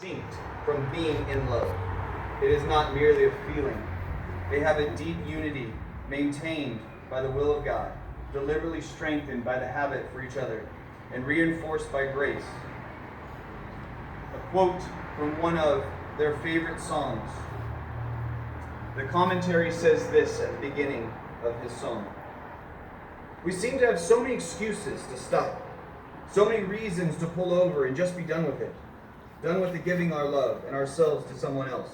distinct from being in love. It is not merely a feeling. They have a deep unity maintained by the will of God, deliberately strengthened by the habit for each other, and reinforced by grace. A quote from one of their favorite songs. The commentary says this at the beginning of his song. We seem to have so many excuses to stop, so many reasons to pull over and just be done with it, done with the giving our love and ourselves to someone else.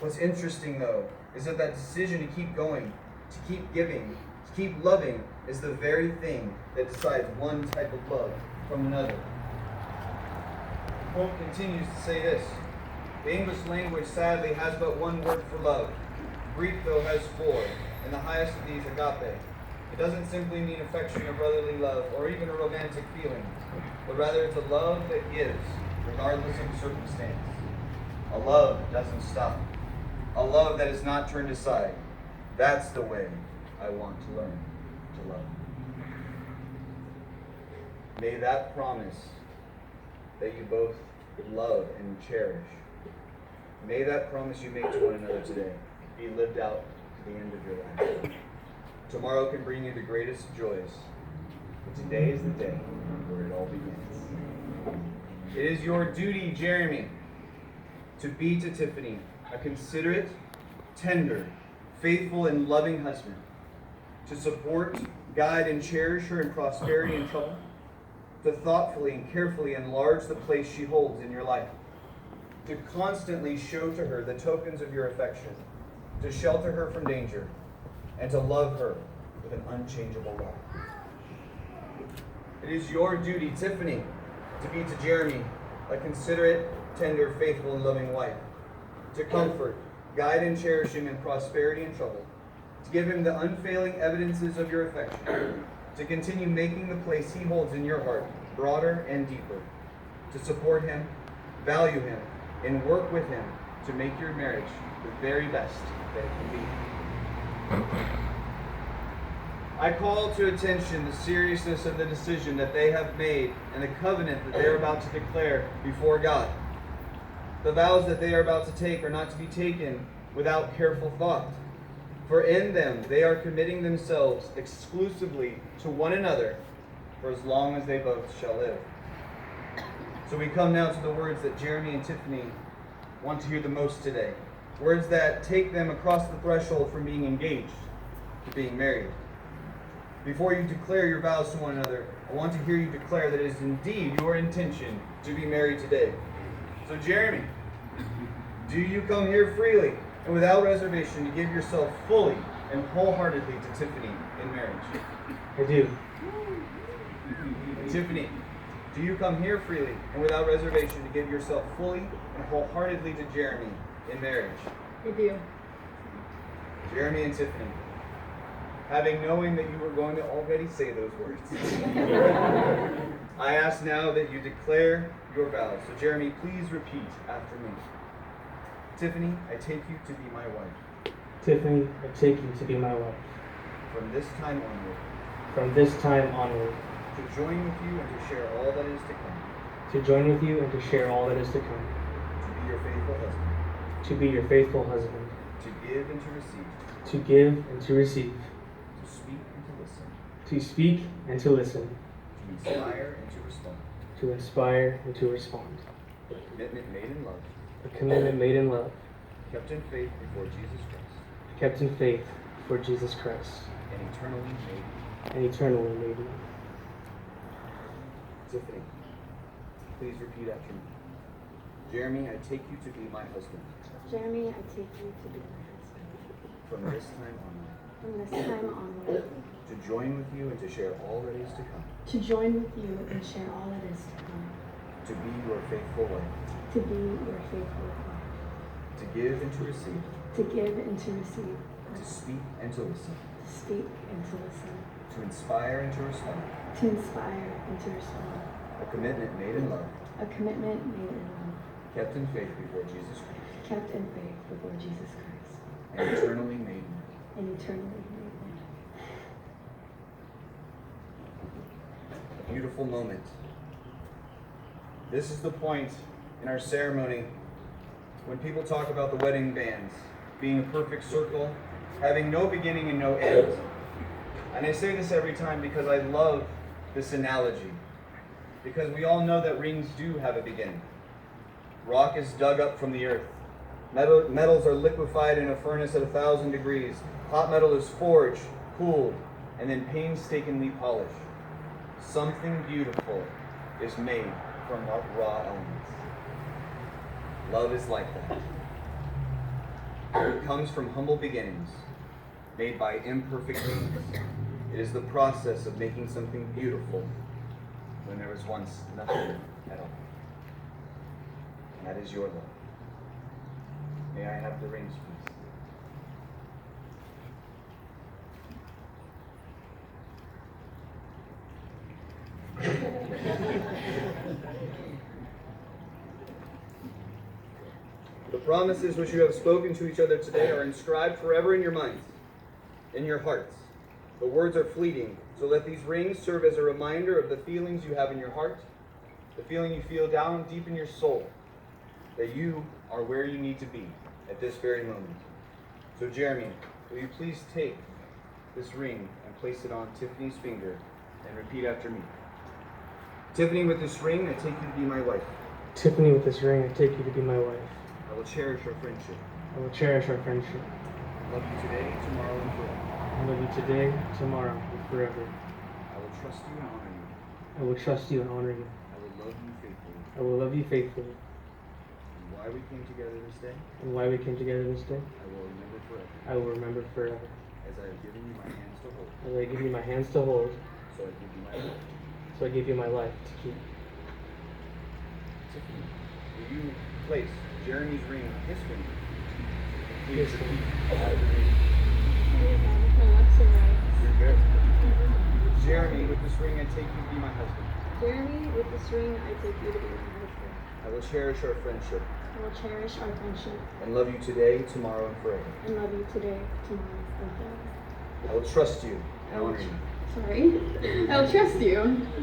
What's interesting, though, is that decision to keep going, to keep giving, to keep loving is the very thing that decides one type of love from another. The quote continues to say this. The English language sadly has but one word for love. Greek, though, has four, and the highest of these, agape. It doesn't simply mean affection or brotherly love, or even a romantic feeling, but rather it's a love that gives, regardless of circumstance. A love that doesn't stop. A love that is not turned aside. That's the way I want to learn to love. May that promise that you both love and cherish, may that promise you make to one another today be lived out to the end of your life. Tomorrow can bring you the greatest joys, but today is the day where it all begins. It is your duty, Jeremy, to be to Tiffany a considerate, tender, faithful, and loving husband, to support, guide, and cherish her in prosperity and trouble, to thoughtfully and carefully enlarge the place she holds in your life, to constantly show to her the tokens of your affection, to shelter her from danger, and to love her with an unchangeable love. It is your duty, Tiffany, to be to Jeremy a considerate, tender, faithful, and loving wife, to comfort, guide, and cherish him in prosperity and trouble, to give him the unfailing evidences of your affection, to continue making the place he holds in your heart broader and deeper, to support him, value him, and work with him to make your marriage the very best that it can be. I call to attention the seriousness of the decision that they have made and the covenant that they are about to declare before God. The vows that they are about to take are not to be taken without careful thought. For in them they are committing themselves exclusively to one another for as long as they both shall live. So we come now to the words that Jeremy and Tiffany want to hear the most today. Words that take them across the threshold from being engaged to being married. Before you declare your vows to one another, I want to hear you declare that it is indeed your intention to be married today. So Jeremy, do you come here freely and without reservation to give yourself fully and wholeheartedly to Tiffany in marriage? I do. And Tiffany, do you come here freely and without reservation to give yourself fully and wholeheartedly to Jeremy in marriage? I do. Jeremy and Tiffany, having knowing that you were going to already say those words, I ask now that you declare your vows. So Jeremy, please repeat after me. Tiffany, I take you to be my wife. Tiffany, I take you to be my wife. From this time onward. From this time onward. To join with you and to share all that is to come. To join with you and to share all that is to come. To be your faithful husband. To be your faithful husband. To give and to receive. To give and to receive. To speak and to listen. To speak and to listen. To inspire and to respond. To inspire and to respond. A commitment made in love. A commitment made in love. Kept in faith before Jesus Christ. Kept in faith for Jesus Christ. And eternally made. And eternally made known. Tiffany, please repeat after me. Jeremy, I take you to be my husband. Jeremy, I take you to be my husband. From this time onward. From this time onward. To join with you and to share all that is to come. To join with you and share all that is to come. To be your faithful wife. To be your faithful wife. To give and to receive. To give and to receive. To speak and to listen. To speak and to listen. To inspire and to respond. To inspire and to respond. A commitment made in love. A commitment made in love. Kept in faith before Jesus Christ. Kept in faith before Jesus Christ. And eternally made known. And eternally made known. A beautiful moment. This is the point in our ceremony, when people talk about the wedding bands being a perfect circle, having no beginning and no end. And I say this every time because I love this analogy. Because we all know that rings do have a beginning. Rock is dug up from the earth. Metals are liquefied in a furnace at 1,000 degrees. Hot metal is forged, cooled, and then painstakingly polished. Something beautiful is made from raw elements. Love is like that. It comes from humble beginnings, made by imperfect means. It is the process of making something beautiful when there was once nothing at all. And that is your love. May I have the rings, please? The promises which you have spoken to each other today are inscribed forever in your minds, in your hearts. The words are fleeting, so let these rings serve as a reminder of the feelings you have in your heart, the feeling you feel down deep in your soul, that you are where you need to be at this very moment. So Jeremy, will you please take this ring and place it on Tiffany's finger and repeat after me. Tiffany, with this ring, I take you to be my wife. Tiffany, with this ring, I take you to be my wife. I will cherish our friendship. I will cherish our friendship. I love you today, tomorrow, and forever. I love you today, tomorrow, and forever. I will trust you and honor you. I will trust you and honor you. I will love you faithfully. I will love you faithfully. And why we came together this day, And why we came together this day, I will remember forever. I will remember forever. As I have given you my hands to hold, As I give you my hands to hold, so I give you my life. so I give you my life to keep. Tiffany, will you place Jeremy's ring on his finger? Please Yes, repeat sir. after me. Jeremy, You're good. Jeremy, with this ring, I take you to be my husband. with this ring, I take you to be my husband. I will cherish our friendship I will cherish our friendship and love you today, tomorrow, and forever. and love you today, tomorrow, and forever. I will trust you and honor you. Sorry. I will trust you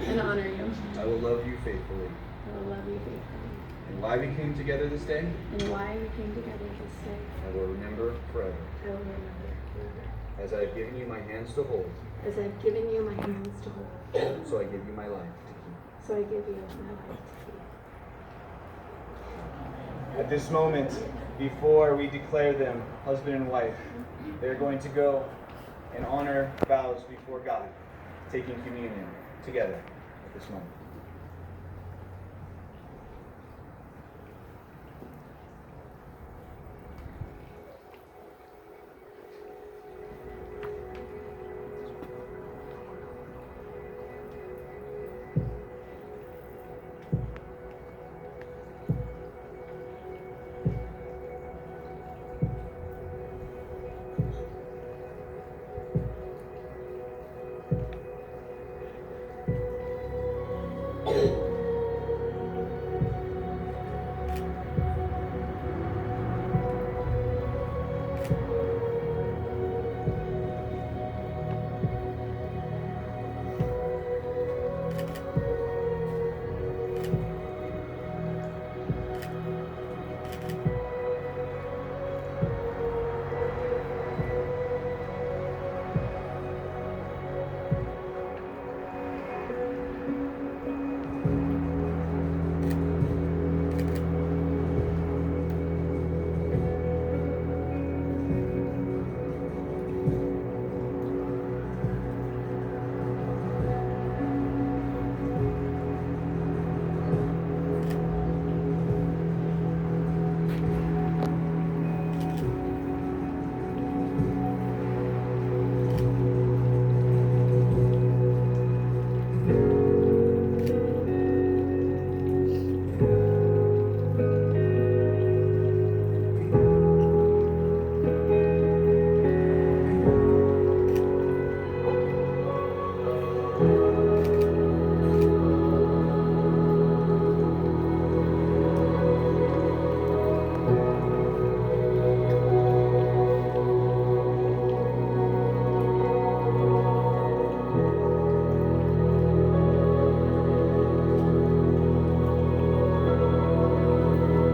and honor you. I will love you faithfully. I will love you faithfully. And why we came together this day, And why we came together this day, I will remember forever. I will remember forever. As I have given you my hands to hold, As I've given you my hands to hold, so I give you my life to keep. so I give you my life to keep. At this moment, before we declare them husband and wife, they're going to go and honor vows before God, taking communion together at this moment.